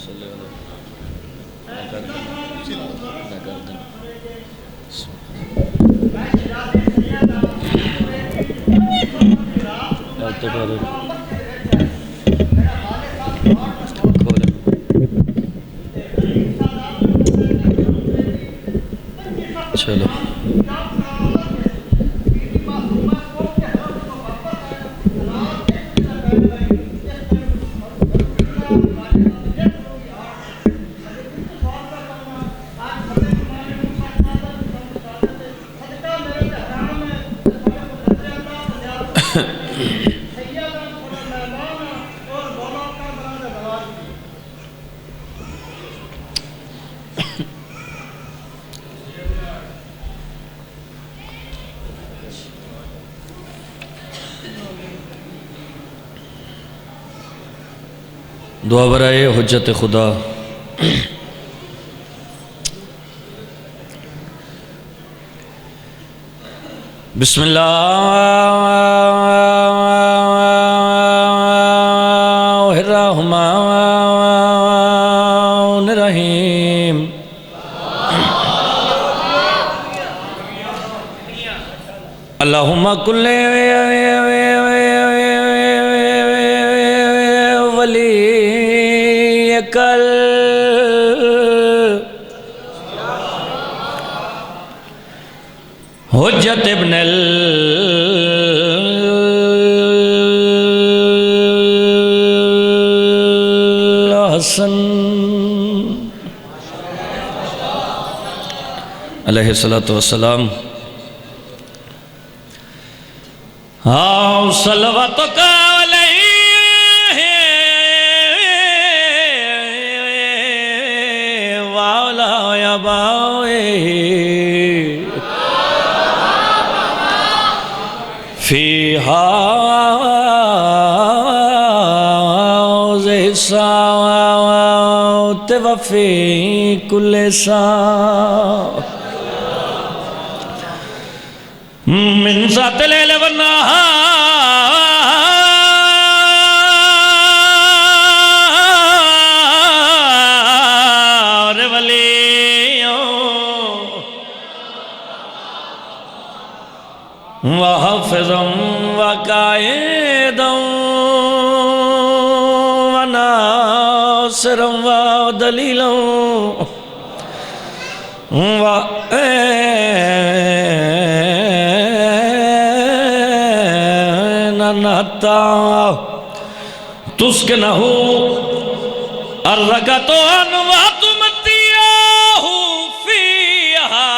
چلو دعا برائے حجت خدا۔ بسم اللہ الرحمن الرحیم۔ اللہم کل کل حجت ابن الحسن علیہ السلام۔ آؤ صلواتک فی حوض ساعت وفی کل ساعت من ذات لیل والنہار ولیوں وحافظا وقائدا وناصرا ودلیلا وَأَيْنَنَتَا تُسْكِنَهُ الرَّقَةُ وَتُمَتِّعَهُ فِيهَا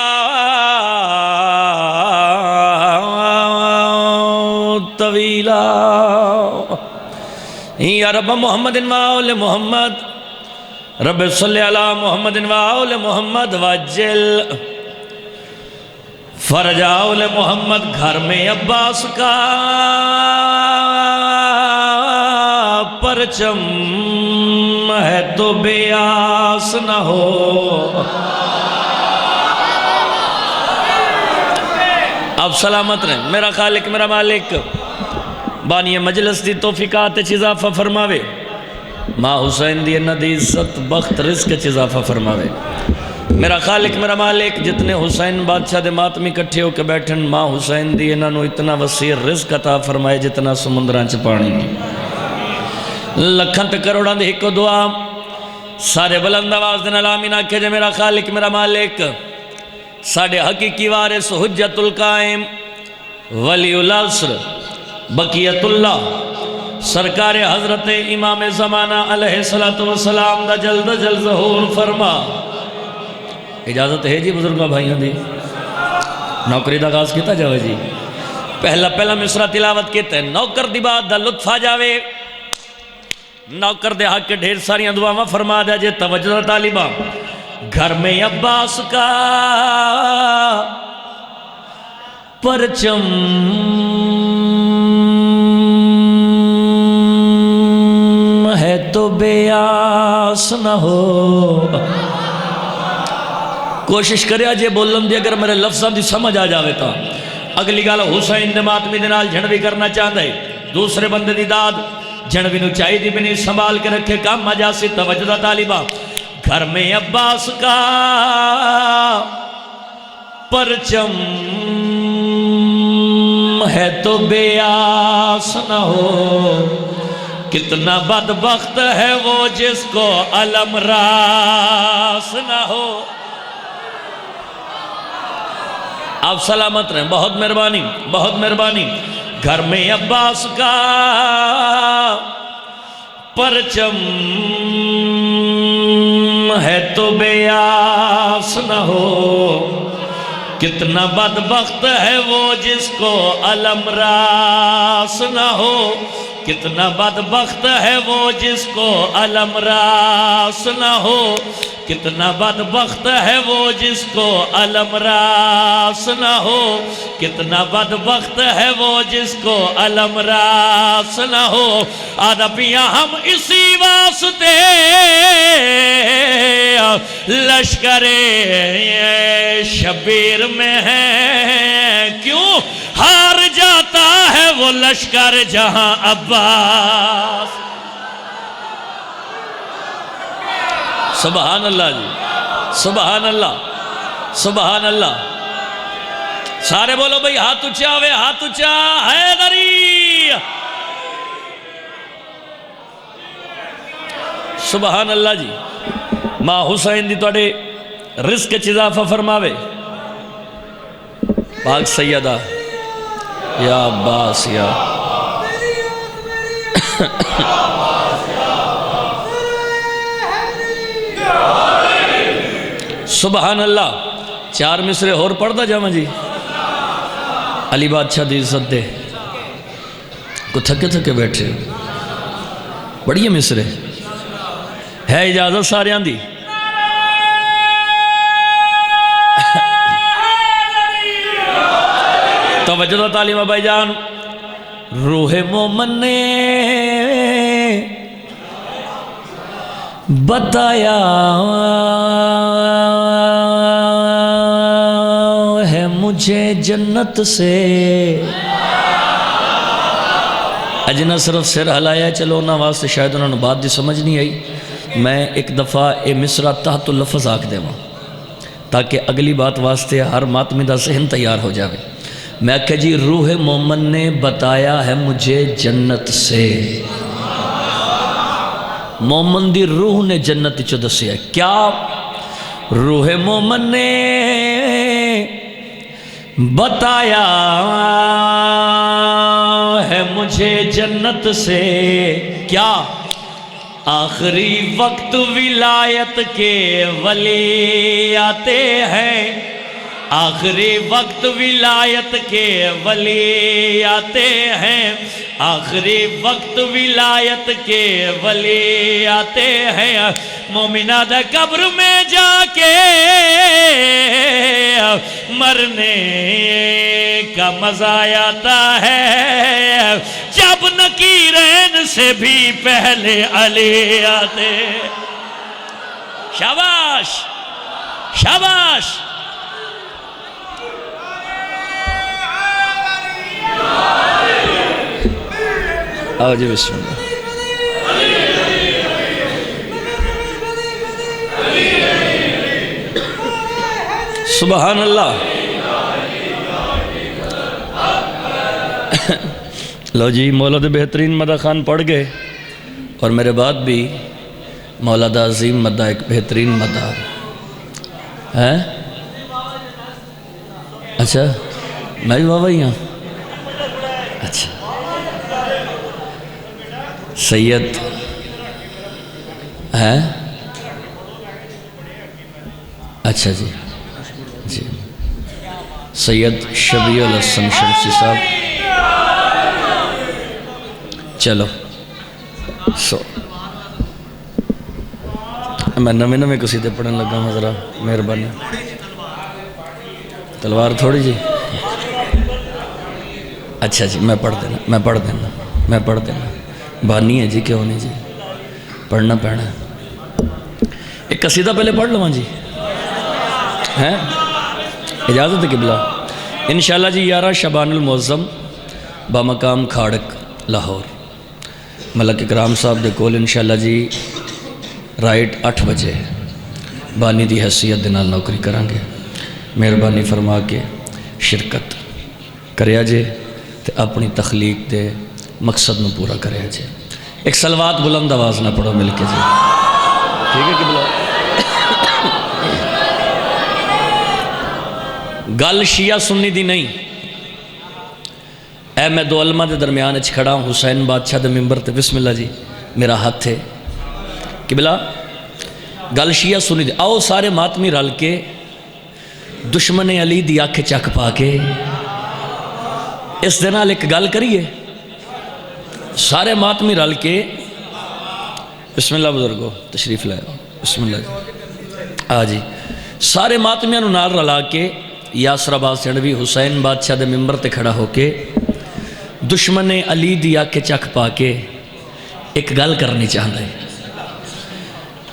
طويلا یا رب محمد وآل محمد رب صلی علی محمد وآل محمد وجل فرج آل محمد گھر میں عباس کا پرچم ہے تو بے آس نہ ہو۔ اب سلامت رہیں، میرا خالق میرا مالک بانی مجلس دی توفیقات اضافہ فرماوے، ماں حسین دی ندی عزت بخت رزق اضافہ فرماوے۔ میرا خالق میرا مالک جتنے حسین بادشاہ دے ماتمی کٹھے ہو کے بیٹھن، ماں حسین دی انہوں نے اتنا وسیع رزق عطا فرمائے جتنا سمندران چ پانی لکھن تے کروڑاں دے ایک دعا سارے بلند آواز دن آمین آکھے جے میرا خالق میرا مالک ساڑے حقیقی وارث حجت القائم ولی العصر بقیت اللہ سرکار حضرت امام زمانہ علیہ السلام دا جلد جلد ظہور فرما۔ اجازت ہے جی بزرگاں بھائیوں دی نوکری دا آغاز کیتا جاوے جی پہلا مصرع تلاوت کیتا ہے نوکر دی بات دا لطف آ جاوے نوکر دے حق کے ڈھیر ساریاں دعاواں فرما دیا جے توجہ طالبہ گھر میں عباس کا پرچم ہے تو بے آس نہ ہو۔ کوشش کریا جے بولن دی اگر میرے لفظاں دی سمجھ آ جاوے تا اگلی گالا حسین دے ماتمی دے نال جھڑ بھی کرنا چاہتا ہے دوسرے بندے دی داد جنوی نو چاہی دی بھی نہیں سنبھال کے رکھے کام مجاسی توجہ طالبہ گھر میں عباس کا پرچم ہے تو بے آس نہ ہو کتنا بدبخت ہے وہ جس کو علم راس نہ ہو آپ سلامت رہیں بہت مہربانی بہت مہربانی گھر میں عباس کا پرچم ہے تو بے آس نہ ہو کتنا بدبخت ہے وہ جس کو علم راس نہ ہو کتنا بدبخت ہے وہ جس کو علم راس نہ ہو کتنا بدبخت ہے وہ جس کو علم راس نہ ہو کتنا بدبخت ہے وہ جس کو علم راس نہ ہو آدھا پیا ہم اسی واسطے لشکر شبیر میں ہیں کیوں ہار جاتا ہے وہ لشکر جہاں عباس سبحان اللہ جی سبحان اللہ سبحان اللہ سارے بولو بھئی ہاتھ اچھا ہوئے ہاتھ اچھا حیدری سبحان اللہ جی ماں حسین دی توڑے رزق اضافہ فرماوے پاک سیدہ یا عباس یا سبحان اللہ چار مصرے اور پڑھتا جامع جی علی بادشاہ دی عزت دے کو تھکے تھکے بیٹھے بڑی مصرے ہے اجازت سارے آن دی توجہ تعلیمہ بھائی جان روح مومن نے بتایا ہے مجھے جنت سے اجنا صرف سر ہلایا چلو نہ واسطے شاید انہوں نے بات دی سمجھ نہیں آئی میں ایک دفعہ اے مصرہ تحت اللفظ آکھ دے وہاں تاکہ اگلی بات واسطے ہر ماتمی دا ذہن تیار ہو جاوے میں کہا جی روح مومن نے بتایا ہے مجھے جنت سے مومن دی روح نے جنت چو دسیا کیا روح مومن نے بتایا ہے مجھے جنت سے کیا آخری وقت ولایت کے ولی آتے ہیں آخری وقت ولایت کے ولی آتے ہیں آخری وقت ولایت کے ولی آتے ہیں مومنہ دا قبر میں جا کے مرنے کا مزہ آتا ہے جب نکیرین سے بھی پہلے علی آتے شاباش شاباش آؤ جی بسم اللہ سبحان اللہ لو جی مولا دے بہترین مدہ خان پڑھ گئے اور میرے بعد بھی مولا دا عظیم مدہ ایک بہترین مدہ ہے اچھا میں بھی بابا ہی ہوں اچھا سید ہے اچھا جی جی سید شبیع الحسن شمسی صاحب چلو سو میں نویں قصیدے پڑھنے لگا ہوں ذرا مہربانی تلوار تھوڑی جی اچھا جی میں پڑھ دینا بانی ہے جی کیوں نہیں جی پڑھنا پڑنا ایک قصیدہ پہلے پڑھ لوں جی ہیں اجازت ہے قبلہ انشاءاللہ جی 11 شبان المعظم بمقام کھاڑک لاہور ملک اکرام صاحب دے کول انشاءاللہ جی رائٹ 8 بجے بانی دی حیثیت دے نال نوکری کرانگے. مہربانی فرما کے شرکت کریا جے تے اپنی تخلیق دے مقصد نو پورا کریا جے. ایک صلوات بلند آواز نہ پڑھو مل کے جی. ٹھیک ہے کہ بلا گل شیعہ سنی دی نہیں. اے میں دو علماء دے درمیان اچھ کھڑا ہوں. حسین بادشاہ دے ممبر تے بسم اللہ جی میرا ہاتھ ہے کہ بلا گل شیعہ سنی دی. آؤ سارے ماتمی رل کے دشمن علی دی آنکھ چک پا کے اس دنال ایک گل کریے. سارے ماتمی رل کے بسم اللہ بزرگو تشریف لائے بسم اللہ جی. سارے ماتمیاں نو نال رلا کے یاسر عباس جنوی حسین بادشاہ دے ممبر تے کھڑا ہو کے دشمن علی دی آنکھ چک پا کے ایک گل کرنی چاہتا ہے.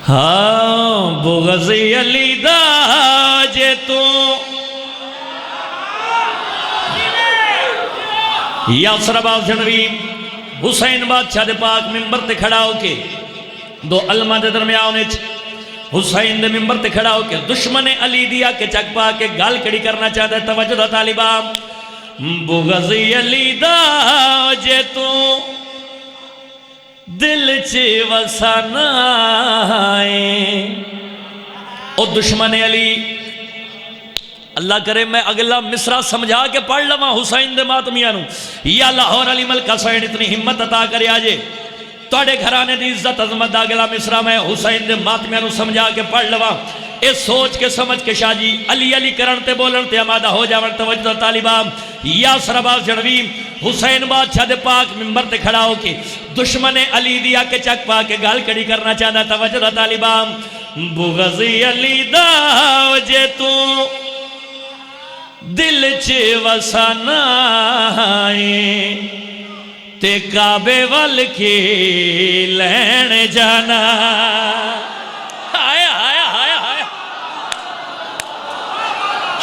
ہاں بغض علی دا جے تو یاسر عباس جنوی حسین بادشاہ دے پاک ممبر تے کھڑا ہو کے دو علماء دے درمیان حسین دے ممبر تے کھڑا ہو کے دشمن علی دیا کے چک پا کے گال کڑی کرنا چاہتا ہے. توجہ دا طالبان بغض علی دا جے تو دل چے وسانا ہے او دشمن علی. اللہ کرے میں اگلا مصرع سمجھا کے پڑھ لما حسین دے ماتمیانو. یا لاہور علی ملک حسین اتنی ہمت عطا کرے آجے توڑے گھرانے دی عزت عظمت دا اگلا مصرع میں حسین دے ماتمیانو سمجھا کے پڑھ لما. اس سوچ کے سمجھ کے شاہ جی علی علی کرنتے بولنتے امادہ ہو جاون. توجہ طالبان یاسر عباس جنوی حسین بادشاہ دے پاک ممبر تے کھڑا ہو کے دشمن علی دیا کے چک پا کے گال کڑی کرنا چاہتا. توجہ طالبان بغض علی دا جے تو دل چے وسانا ہے تے کعبے وال کے لین جانا. آیا آیا آیا آیا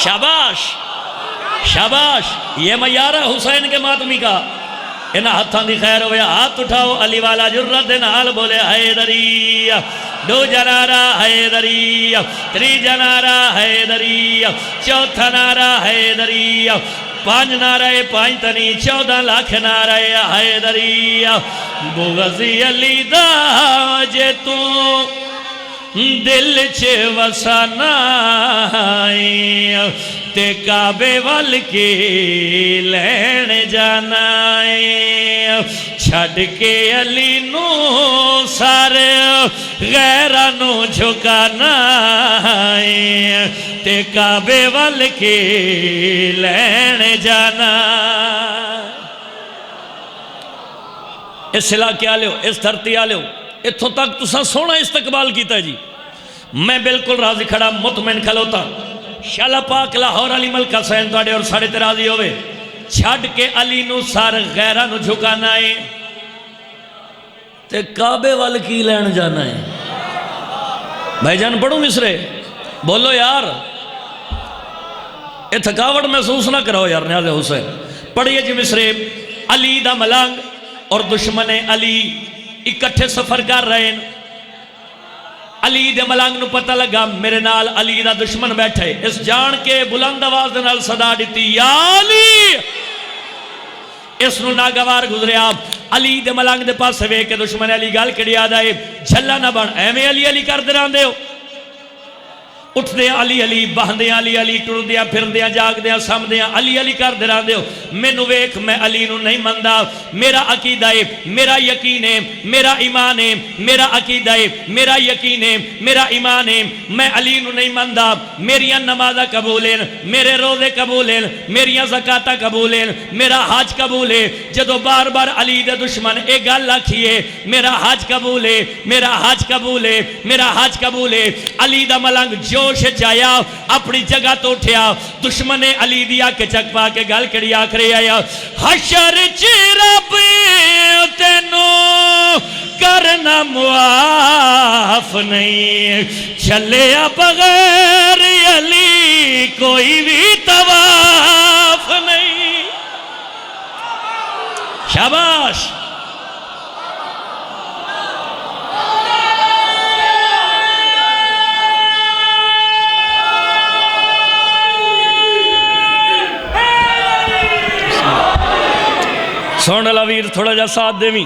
شاباش شاباش. یہ معیار ہے حسین کے ماتمی کا. انہا ہتھاں دی خیر ہویا ہاتھ اٹھاؤ علی والا جرت نال بولے حیدری. دو جنارہ حیدری تری جنارہ حیدری چوتھا نعرہ حیدری 5 نعرہ 5 تنی 14 لاکھ نعرہ حیدری. بغض علی دا جے تو دل چے وسانا ہے تے کعبے وال کے لین جانا ہے. چھڑ کے علی نو سارے غیرانو جھکانا ہے تے کعبے وال کے لین جانا. اس علاقے آلے ہو اس دھرتی آلے ہو اتھوں تک تساں سونا استقبال کیتا ہے جی. میں بالکل راضی کھڑا مطمئن کھلوتا. شالا پاک لاہور علی ملک حسین توڑے اور ساڑے تے راضی ہوئے. چھڑ کے علی نو سار غیرہ نو جھکانا ہے تے کعبے وال کی لین جانا ہے. بھائی جان پڑھوں مصرے بولو یار. اے تھکاوٹ محسوس نہ کرو یار نیاز حسین. پڑھئے جی مصرے. علی دا ملنگ اور دشمن علی اکٹھے سفر کر رہے ہیں. علی دے ملنگ نو پتہ لگا میرے نال علی دا دشمن بیٹھے. اس جان کے بلند آواز دے نال صدا دیتی یا علی. اس نو ناگوار گزرے آپ علی دے ملنگ دے پاس وے کے دشمن علی گال کڑی آدھا ہے جھلا نہ بن اے میں علی علی کر دران دے ہو. اٹھ دیا علی علی بہن دیا علی علی ٹر دیا پھر دیا جاگ دیا سم دیا علی علی کر دے رہا دے ہو. میں نو ویک میں علی نو نہیں مندہ. میرا عقیدہ ہے میرا یقین ہے میرا ایمان ہے میرا عقیدہ ہے میرا یقین ہے میرا ایمان ہے. میں علی نو نہیں مندہ. میریاں نمازہ قبول ہیں میرے روزے قبول ہیں میریاں زکاة قبول ہیں میرا حج قبول ہے. جدو بار بار علی دے دشمن ایک گل لکھیے میرا حج قبول ہے میرا حج قبول ہے میرا حج قبول ہے. علی دا ملنگ جوش جایا اپنی جگہ تو اٹھیا. دشمن علی دیا کے چک پا کے گل کڑی آکھرے آیا حشر رب تینو کرنا معاف نہیں. چلیا بغیر علی کوئی بھی طواف نہیں. شاباش سونے والا ویر تھوڑا جا ساتھ دیویں،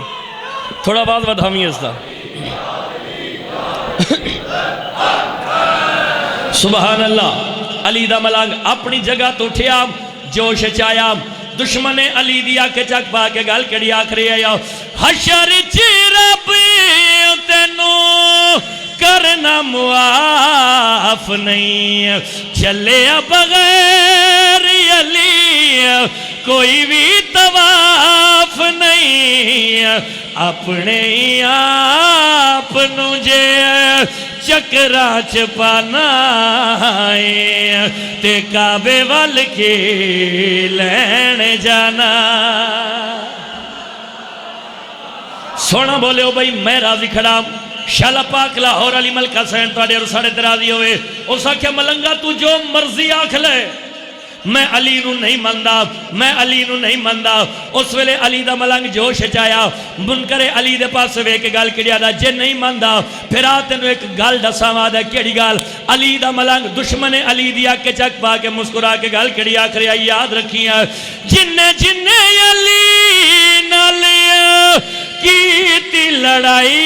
تھوڑا بعد بدھاویں اس دا سبحان اللہ۔ علی دا ملنگ اپنی جگہ تو اٹھیا، جوش چایا، دشمن علی دیا کے چک پا کے گل کڑی آخری آیا، حشر چی رب تینوں کرنا معاف نہیں، چلے بغیر علی کوئی بھی طواف نہیں، اپنے آپ نجے چکرا چپانا ہے تے کعبے وال کے لین جانا۔ سونا بولے ہو بھائی میں راضی کھڑا، شالا پاک لاہور علی ملکہ سین تاڑے اور ساڑے تراضی ہوئے، اسا کیا ملنگا تو جو مرضی آکھ لے، میں علی نو نہیں مندہ، میں علی نو نہیں مندہ۔ اس ویلے علی دا ملنگ جوش چایا، منکر علی دے پاس وے کے گال کڑیا دا جے نہیں مندہ، پھر آتے نو ایک گال ڈسا مادہ کیڑی گال، علی دا ملنگ دشمن علی دیا کے چک پا کے مسکرا کے گال کڑیا کریا یاد رکھیا، جننے جننے علی نالیا کیتی لڑائی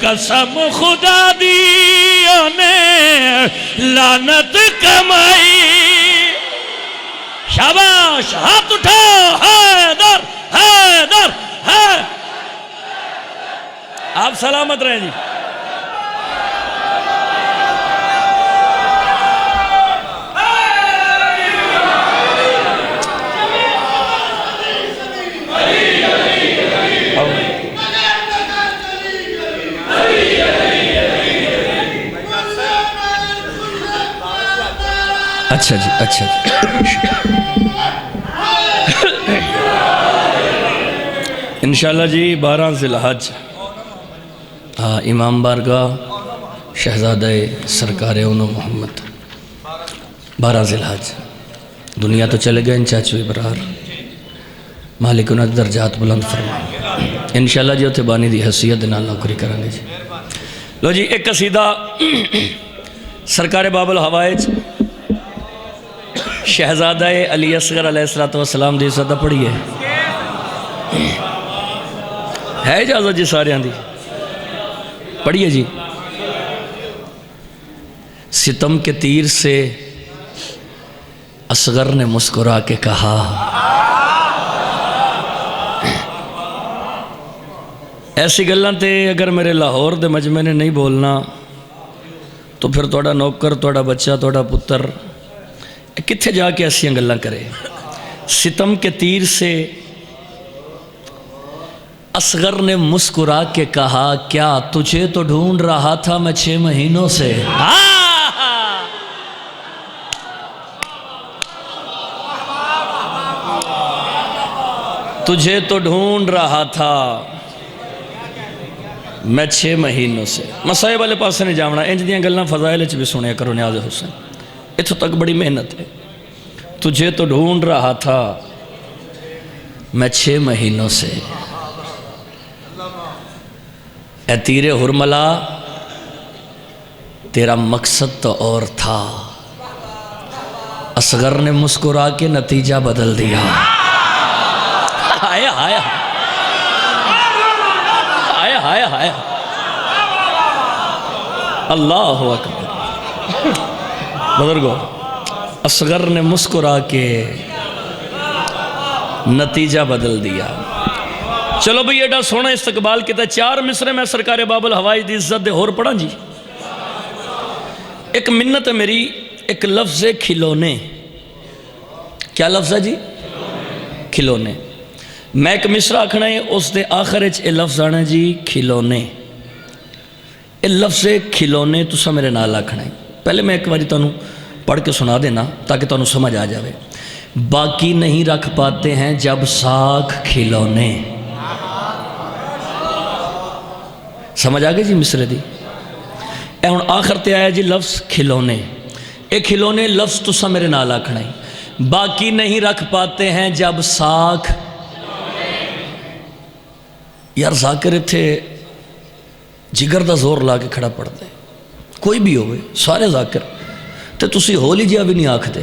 قسم خدا دیوں نے لعنت کمائی۔ شاباش، ہاتھ اٹھاؤ، حیدر حیدر حیدر، آپ سلامت رہیں جی۔ اچھا جی، اچھا جی، انشاءاللہ جی 12 ذی الحج امام بارگاہ شہزادہ سرکار اونو محمد 12 ذی الحج دنیا تو چلے گئے ان چاچو ابرار، مالک انہاں درجات بلند فرما انشاءاللہ جی اتھے بانی دی حیثیت نال نوکری کرانگے جی۔ لو جی ایک قصیدہ سرکار باب الحوائج شہزادہ علی اصغر علیہ السلام دی صدہ پڑھی ہے اجازت جی سارے آن دی پڑھیے جی۔ ستم کے تیر سے اصغر نے مسکرا کے کہا، ایسی گلاں تے اگر میرے لاہور دے مجمع نے نہیں بولنا تو پھر توڑا نوکر، توڑا بچہ، توڑا پتر کتھے جا کے ایسی گلاں کرے۔ ستم کے تیر سے اصغر نے مسکرا کے کہا، کیا تجھے تو ڈھونڈ رہا تھا میں 6 مہینوں سے، تجھے تو ڈھونڈ رہا تھا میں 6 مہینوں سے۔ مسائب والے پاس نہیں جامنا، انج دیاں گلاں فضائل چ بھی سنیا کرو نیاز حسین، اتھو تک بڑی محنت ہے۔ تجھے تو ڈھونڈ رہا تھا میں 6 مہینوں سے، اے تیر حرملہ تیرا مقصد تو اور تھا، اصغر نے مسکرا کے نتیجہ بدل دیا۔ آیا آیا آیا آیا آیا اللہ اکبر۔ بزرگو اصغر نے مسکرا کے نتیجہ بدل دیا۔ چلو بھئی ایڈا سونا استقبال کیتا، 4 مصرے میں سرکار باب الحوائج دی عزت دے اور پڑھا جی۔ ایک منت ہے میری، ایک لفظ ہے کھلونے۔ کیا لفظ ہے جی؟ کھلونے۔ میں ایک مصرہ آکھنا ہے، اس دے آخر اچ اے لفظ آنا جی کھلونے۔ اے لفظ کھلونے تو سا میرے نال آکھنا ہے۔ پہلے میں ایک باری تانوں پڑھ کے سنا دینا تاکہ تانوں سمجھ آ جاوے۔ باقی نہیں رکھ پاتے ہیں جب ساکھ کھلونے۔ سمجھ آگے جی مصرے دی؟ اے ہن آخر تے آیا جی لفظ کھلونے۔ اے کھلونے لفظ تو سا میرے نال آکھنا ہے۔ باقی نہیں رکھ پاتے ہیں جب ساکھ۔ یار ذاکر تھے جگر دا زور لا کے کھڑا پڑ دے، کوئی بھی ہوئے سارے ذاکر تے تسی ہولی جیا بھی نہیں آکھ دے،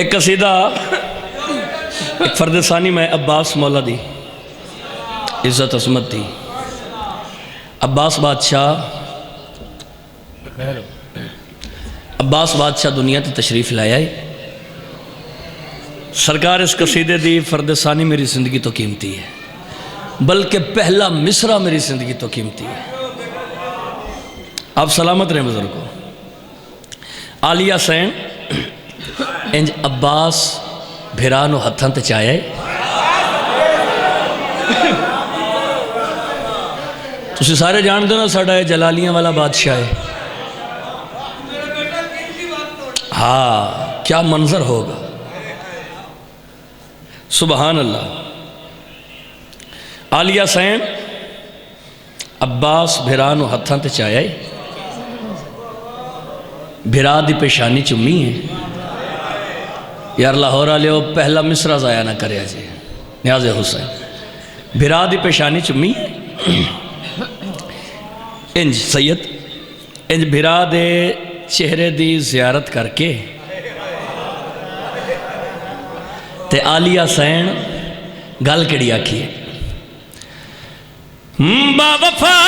ایک قصیدہ ایک فرد ثانی میں عباس مولا دی عزت عظمت دی عباس بادشاہ دنیا تے تشریف لایا ہے سرکار اس قصیدے دی فرد ثانی میری زندگی تو قیمتی ہے بلکہ پہلا مصرع میری زندگی تو قیمتی ہے آپ سلامت رہیں بزرگوں عالیہ سین انج عباس بھیرانو ہتھاں تے چاہے تسی سارے جان دو نا ساڑھا ہے جلالیاں والا بادشاہ ہے ہاں کیا منظر ہوگا سبحان اللہ عالیہ سین عباس بھیرانو ہتھاں تے چاہے بھیرا دی پیشانی چمی ہے یار لاہور آلے ہو پہلا مصرع ضائع نہ کرے جی نیاز حسین بھیرا دی پیشانی چمی ہے انج سید انج بھیرا دے چہرے دی زیارت کر کے تے عالیہ سین گل کڑی آکھی ہے با وفا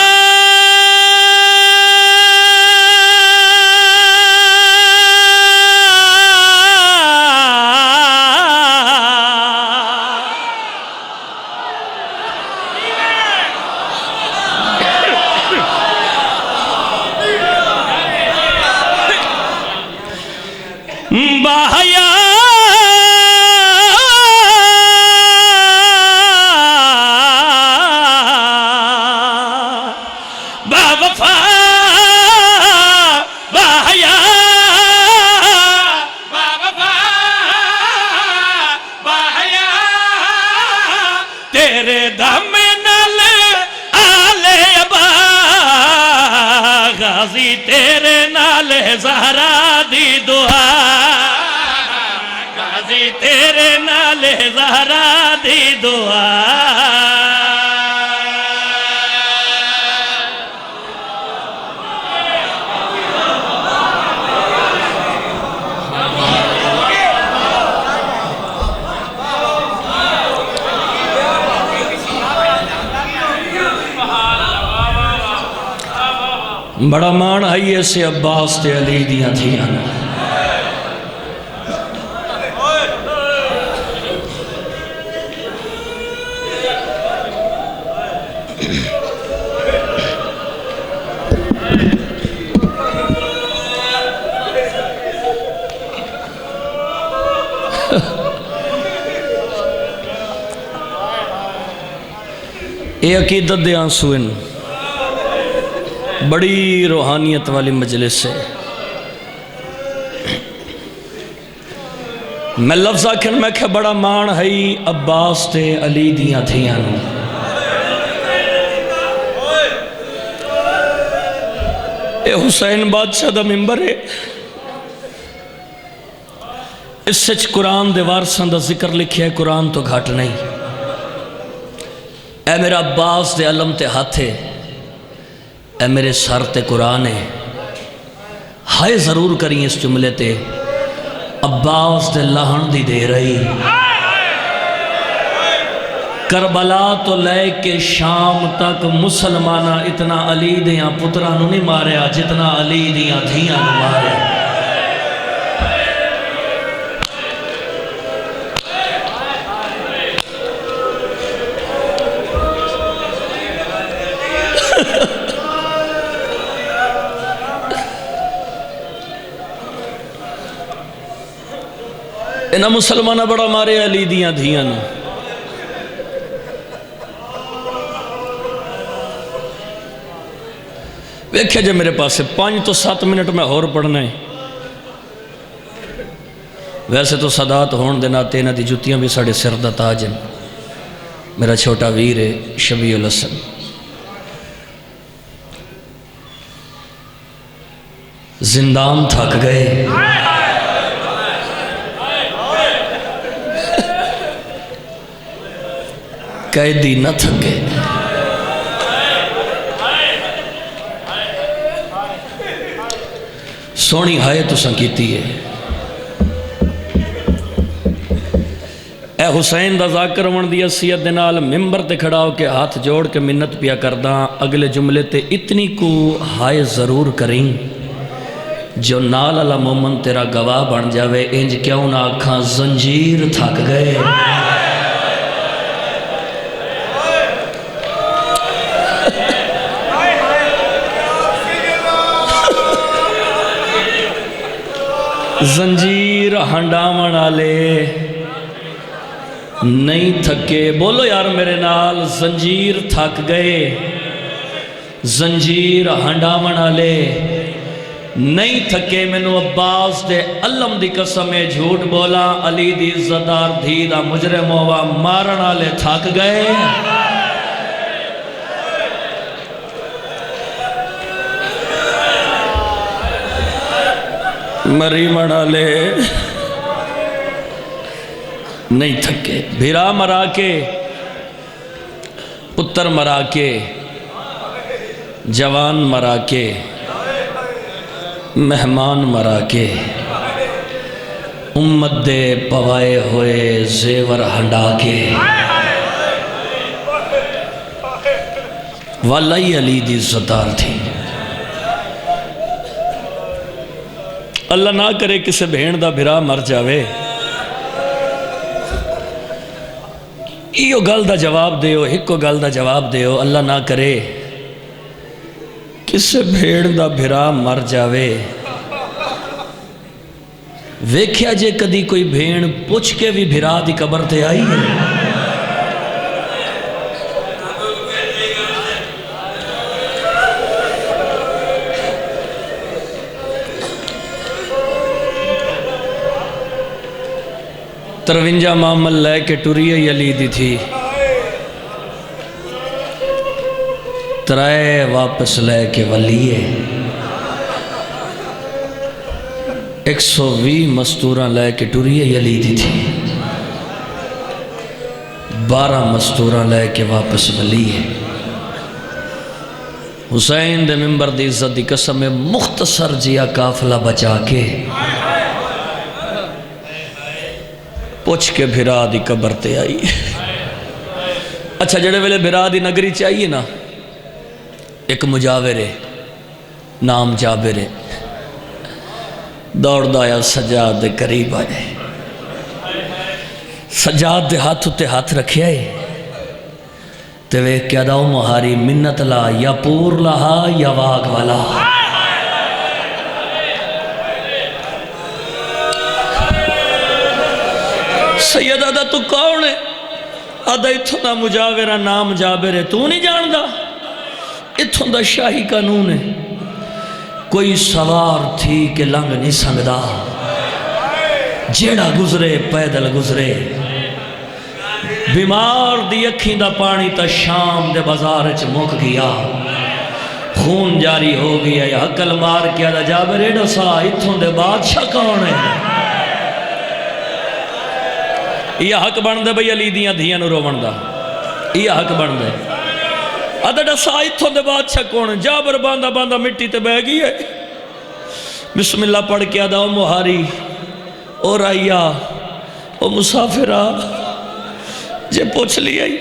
باحیا باوفا باحیا باوفا باحیا تیرے دم نال آلے ابا غازی تیرے نال زہرا دی دعا غازی تیرے نال زہرا دی دعا بڑا مان ہے ایسے عباس تے علی دیاں تھیاں اے عقیدت دے آنسو ان بڑی روحانیت والی مجلس سے میں لفظ آکھن میں کہ بڑا مان ہے عباس تے علی دیاں تھیاں اے حسین بادشاہ دا ممبر ہے اس سچ قرآن دے وارثاں دا ذکر لکھیا ہے قرآن تو گھٹ نہیں اے میرا عباس دے علم تے ہاتھے اے میرے سر تے قرآن ہے ہائے ضرور کریں اس جملے تے عباس دے لہن دی دے رہی کربلا تو لے کے شام تک مسلمانہ اتنا علی دیاں پترانو نہیں ماریا جتنا علی دیاں دھیاں نو ماریا انہاں مسلمانہ بڑا مارے علی دیاں دھیاں نو ویکھے جے میرے پاس 5 تو 7 منٹ میں اور پڑھنا ہے ویسے تو صدات ہون دے ناتے انہاں دی جتیاں بھی ساڑھے سر دا تاج ہیں میرا چھوٹا ویر ہے شبیع الحسن زندان تھک گئے قیدی نہ تھکے سونی ہائے تو سنکیتی ہے اے حسین دا ذاکر من دی حیثیت دے نال ممبر تے کھڑا ہو کے ہاتھ جوڑ کے منت پیا کردا اگلے جملے تے اتنی کو ہائے ضرور کریں جو نال اللہ مومن تیرا گواہ بن جاوے انج کیوں نہ آکھاں زنجیر تھک گئے زنجیر ہنڈامن آلے نہیں تھکے بولو یار میرے نال زنجیر تھک گئے زنجیر ہنڈامن آلے نہیں تھکے مینو عباس دے علم دی قسم جھوٹ بولا علی دی عزتدار دھی دا مجرم ہوا مارن آلے تھک گئے مری منا لے نہیں تھکے بھیرا مرا کے پتر مرا کے جوان مرا کے مہمان مرا کے امت دے پوائے ہوئے زیور ہنڈا کے والائی علی دی عزتدار تھی اللہ نہ کرے کسے بھین دا بھرا مر جاوے ایو گل دا جواب دیو ہکو گل دا جواب دیو اللہ نہ کرے کسے بھین دا بھرا مر جاوے ویکھیا جے کدی کوئی بھین پوچھ کے بھی بھرا دی قبر تے آئی ہے ترونجا معامل لے کے ٹوریے علی دی تھی ترائے واپس لے کے ولیے 120 مستوراں لے کے ٹوریے علی دی تھی 12 مستوراں لے کے واپس ولیے حسین دے ممبر دی عزت دی قسم میں مختصر جیا قافلہ بچا کے پوچھ کے بھرا دی قبر تے آئی اچھا جڑے ویلے بھرا دی نگری چاہیے نا ایک مجاورے نام جابرے دوڑ دایا سجاد دے قریب آئے سجاد دے ہاتھ تے ہاتھ رکھے آئے تے وے کیا داؤ مہاری منت لا یا پور لہا یا واگ والا سید آدھا تو کون ہے آدھا اتھوں دا مجاورہ نام جابر ہے تو نہیں جان دا اتھوں دا شاہی قانون ہے کوئی سوار تھی کہ لنگ نہیں سنگدا جیڑا گزرے پیدل گزرے بیمار دی اکھیں دا پانی تا شام دے بازار چ مک گیا خون جاری ہو گیا یا حقل مار کیا دا جابر ایڈا سا اتھوں دے بادشاہ کون ہے یہ حق بن دے بھئی علی دیاں دھیاں نو رو بن دا یہ حق بن دے ادھا سائتھوں دے بادشاہ کون جابر باندھا باندھا مٹی تے بہ گئی ہے بسم اللہ پڑھ کے آدھا او مہاری او رائیہ او مسافرہ جے پوچھ لی آئی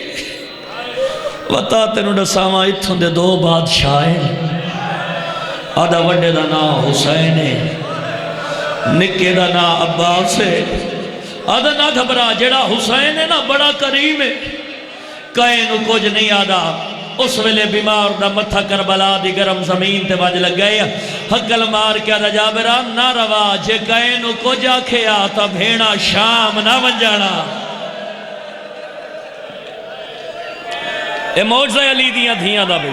وطا تینو ڈساواں اتھوں دے 2 بادشاہ ہیں آدھا وڈے دا نا حسین ہے نکے دا نا عباس ہے آدھا نہ گھبرا جڑا حسین ہے نا بڑا کریم ہے کہیں نو کچھ نہیں آدھا اس ویلے بیمار دا متھا کربلا دی گرم زمین تے بج لگ گئے حقل مار کے آدھا جابران نہ روا جے کہیں نو کچھ آکھے آتا بھینا شام نہ بن جانا اے موجزہ علی دیاں دھیاں دا بھی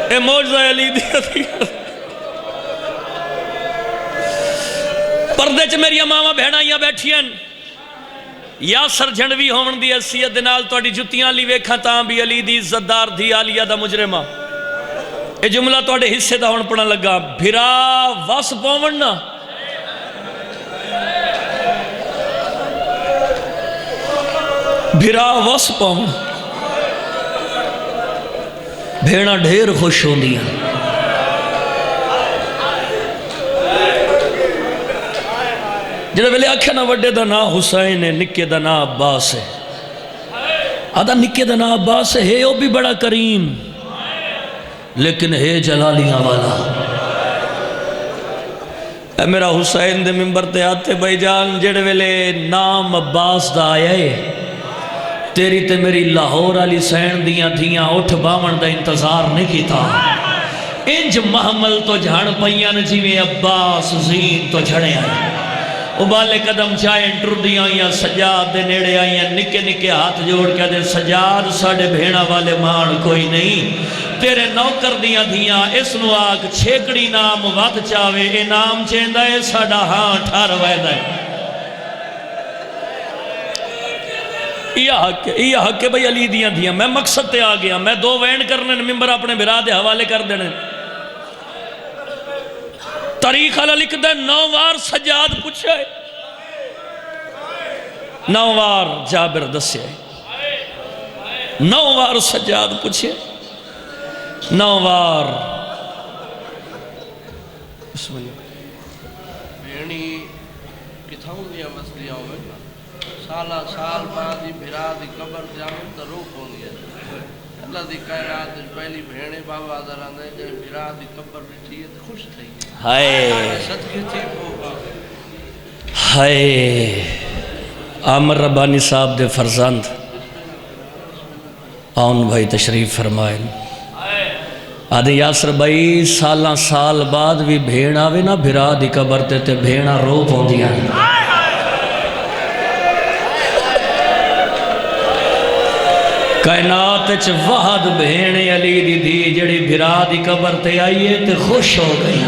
اے موجزہ علی دیاں دھیاں پردے چ میری ماما بہنائیاں بیٹھیاں یاسر جھنڈوی ہون دی حیثیت نال توڑی جتیاں لی ویکھاں تاں بھی علی دی عزتدار دھی آلیہ دا مجرمہ اے جملہ توڑے حصے دا ہون پڑھن لگا بھرا وس پاون نا بھرا وس پاون بھیڑا ڈھیر خوش ہو دیا جڑے ویلے آکھیا نا وڈے دا نا حسین ہے نکے دا نا عباس ہے آدھا نکے دا نا عباس ہے وہ بھی بڑا کریم لیکن ہے جلالیاں والا اے میرا حسین دے ممبر تے آتے بھائی جان جڑے ویلے نام عباس دا آیا ہے تیری تے میری لاہور علی سین دیاں دھیاں اٹھ باون دا انتظار نہیں کیتا انج محمل تو جھڑ پئیاں جی میں عباس زین تو جھڑے آئے ابالے قدم چاہیں ٹر دیاں یا سجاد دے نیڑے آئیں نکے نکے ہاتھ جوڑ کے دے سجاد ساڑے بھیڑا والے مان کوئی نہیں تیرے نوکر دیاں دیاں اس نو آگ چھیکڑی نام وقت چاہوے اے نام چیندہ ہے ساڑا ہاں ٹھار ویدہ ہے یہ حق ہے بھئی علی دیاں دیاں میں مقصد تے آ گیا میں دو وین کرنے ممبر اپنے برا دے حوالے کر دینے تاریخ علی لکھ دے 9 وار سجاد پوچھے 9 وار جابر دسے 9 وار سجاد پوچھے 9 وار بسم اللہ بھیڑی کتھاؤں دیا مسئلیاں ہوئے سالہ سال بعد ہی بھرا دی قبر جامن تا روک ہوں گیا اللہ دی کائنات پہلی بھیڑے بابا آدھر آندھے کہ بھرا دی قبر بٹھی ہے خوش تھی ہائے صدقے تھی وہ ہائے عامر ربانی صاحب دے فرزند آن بھائی تشریف فرمائیں آدھے یاسر بھائی سالاں سال بعد بھی بھیڑ آوے نا بھرا دی قبر تے بھیڑا رو پہن دیا کائنات چ وحد بھیڑے علی دی دی جڑی بھرا دی قبر تے آئیے تے خوش ہو گئی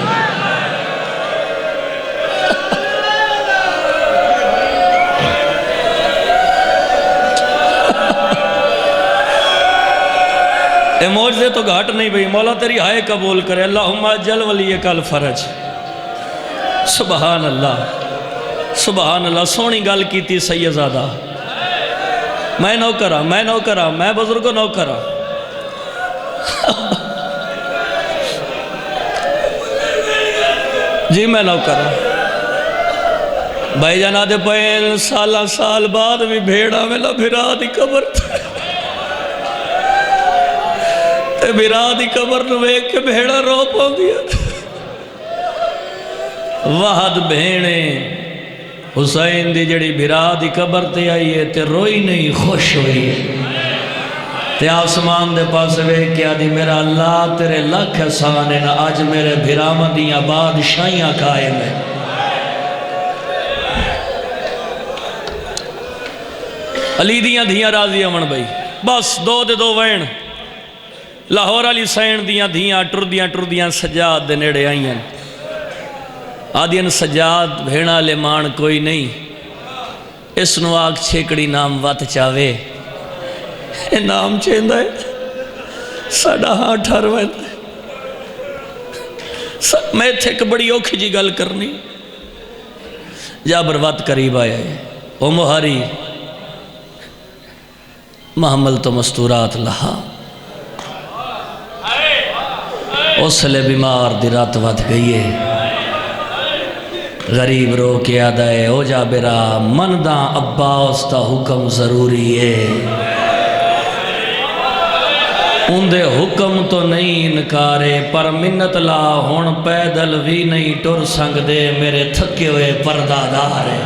اے موجزے تو گھاٹ نہیں بھئی مولا تیری ہائے قبول کرے اللہم اجل ولی کل فرج سبحان اللہ سونی گل کی تھی سیدزادہ میں نو کرا میں بزرگو نو کرا جی میں نو کرا بھائی جانا دے پہل سال بعد بھی بھیڑا میں لا بھرا دی قبر تے بھرا دی قبر نو ایک کے بھیڑا رو پاؤ دیا وحد بھیڑے حسین دی جڑی بھرا دی قبر تے آئی ہے تے روئی نہیں خوش ہوئی تے آسمان دے پاس وے کیا دی میرا اللہ تیرے لکھ احسان ہے نا آج میرے بھرام دیاں بادشاہیاں قائم ہے علی دیاں دھیاں راضی امن بھائی بس دو وین لاہور علی سین دیاں دھیاں ٹر دیاں سجاد دے نیڑے آئیں آدین سجاد بھیڑا لے مان کوئی نہیں اس نو آگ چھیکڑی نام وات چاہوے اے نام چیندہ ہے ساڑا ہاں ٹھاروائے میں تھے کہ بڑی اوکھی جی گل کرنی جابر وات قریب آیا ہے او مہاری محمل تو مستورات لہا اس لے بیمار دی رات وات گئی ہے غریب رو کے آدھائے او جابرہ منداں عباس تا حکم ضروری ہے اندے حکم تو نہیں انکارے پر منت لا ہون پیدل بھی نہیں ٹر سنگ دے میرے تھکے ہوئے پردہ دارے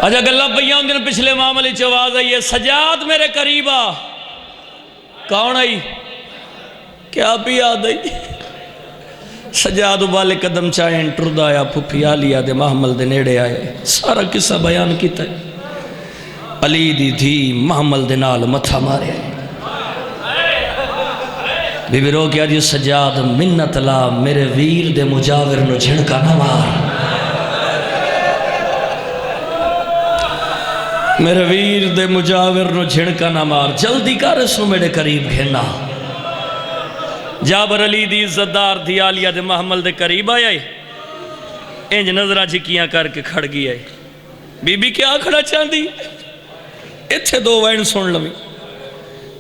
اجا گلہ پہیاں ان دن پچھلے معاملے چواز آئیے سجاد میرے قریبا کون آئی کیا بھی یاد آئی سجاد ابالے قدم چاہیں ٹرد آیا پھپی آلیا دے محمل دے نیڑے آئے سارا قصہ بیان کیتا ہے علی دی تھی محمل دے نال متھا مارے بی بی رو کیا دی سجاد منت لا میرے ویر دے مجاور نو جھنکا نہ مار میرے ویر دے مجاور نو جھنکا نہ مار جلدی کر اس نو میرے قریب گھننا جابر علی دی عزتدار دی آلیہ دے محمل دے قریب آئے انج نظرہ جھکیاں کر کے کھڑ گئی آئے بی بی کیا کھڑا چاندی اتھے دو وین سن لوی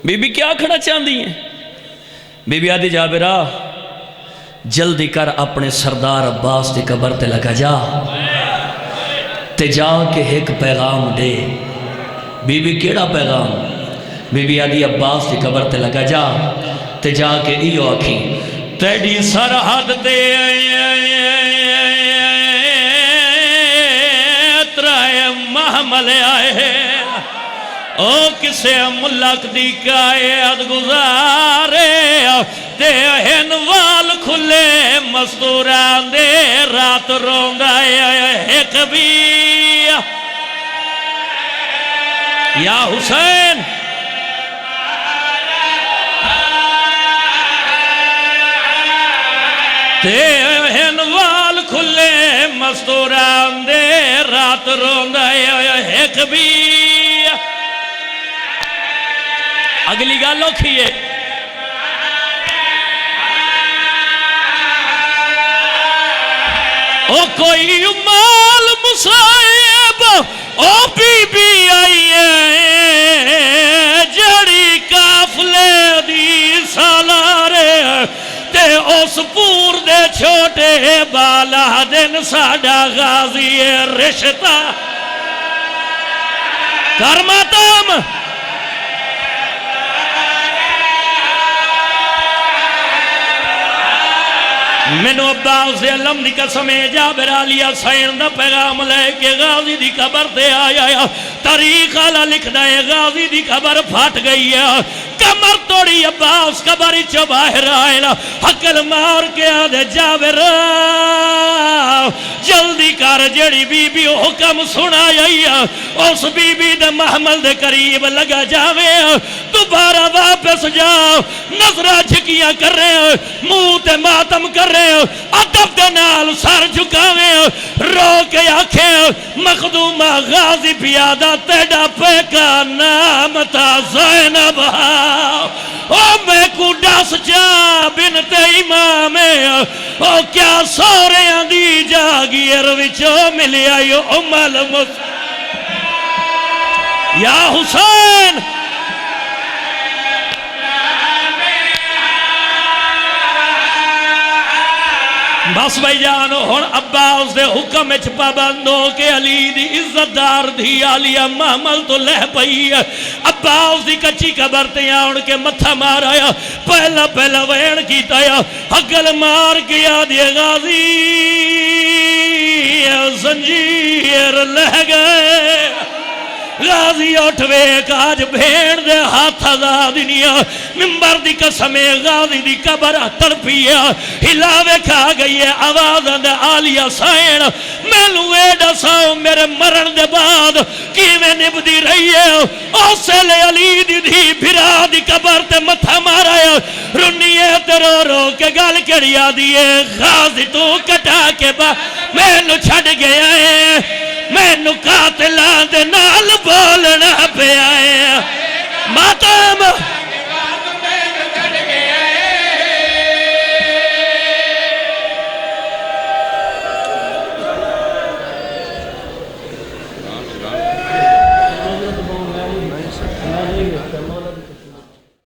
بی بی کیا کھڑا چاندی ہیں؟ بی بی آدھی جابرہ جلدی کر اپنے سردار عباس دی قبر تے لگا جا تے جا کے ایک پیغام دے. بی بی کیڑا پیغام؟ بی بی آدھی عباس دی قبر تے لگا جا تے جا کے ایو آکھی تیڑی سرحد تے ترائے محمل آئے او کسے ملک دی قائد گزارے تے ہن وال کھلے مستوران دے رات روندائے ایک بھی یا حسین تے ہن وال کھلے مستوران دے رات روندائے ایک بھی. اگلی گالو کھیے او کوئی مال مصائب او بی بی آئیے جڑی کافلے دی سالارے تے اس پور دے چھوٹے بالا دن ساڑا غازی رشتہ کرماتم منو عباس علم دی قسم جابر علیہ سین دا پیغام لے کے غازی دی قبر تے آیا. تاریخ آلہ لکھ دائے غازی دی قبر پھٹ گئی ہے. کمر توڑی عباس قبری چو باہر آئینا حقل مار کے آدھے جابر جلدی کر جڑی بی بی حکم سنا جائی اس بی بی دے محمل دے قریب لگا جاوے دوبارہ واپس جاؤ نظرہ جھکیاں کر رہے ہیں منہ تے ماتم کر رہے ہیں ادب دے نال سر جھکاوے رو کے آنکھیں مخدومہ غازی پیادہ تیڑا پہ کا نام تا زینب او میں کو ڈاس جا بنت امام او کیا سورے اندی جاگی اروچو ملی آئیو ام المس یا حسین بس بھائی جانو ہون عباس دے حکم اچھ پابندو کہ علی دی عزت دار دی آلیہ محمل تو لہ پئی عباس دی کچی قبر تے آن کے متھا مار آیا پہلا وین کیتا یا حقل مار کیا دی غازی زنجیر لہ گئے غازی اٹھوے کاج بھیڑ دے ہاتھ آزادنیا ممبر دی قسمے غازی دی قبر تڑپیا ہلاوے کھا گئی ہے آواز دے آلیہ سائن میں لوے ڈساؤں میرے مرن دے بعد کیویں نبدی رہی ہے اوسے لے علی دی دی بھرا دی قبر تے متھا مارا ہے رنیے تے رو رو کے گال کڑیا دیئے غازی تو کٹا کے با میں نو چھڑ گیا ہے میں نو قاتلان دے نال بولنا پہ آئے ماتم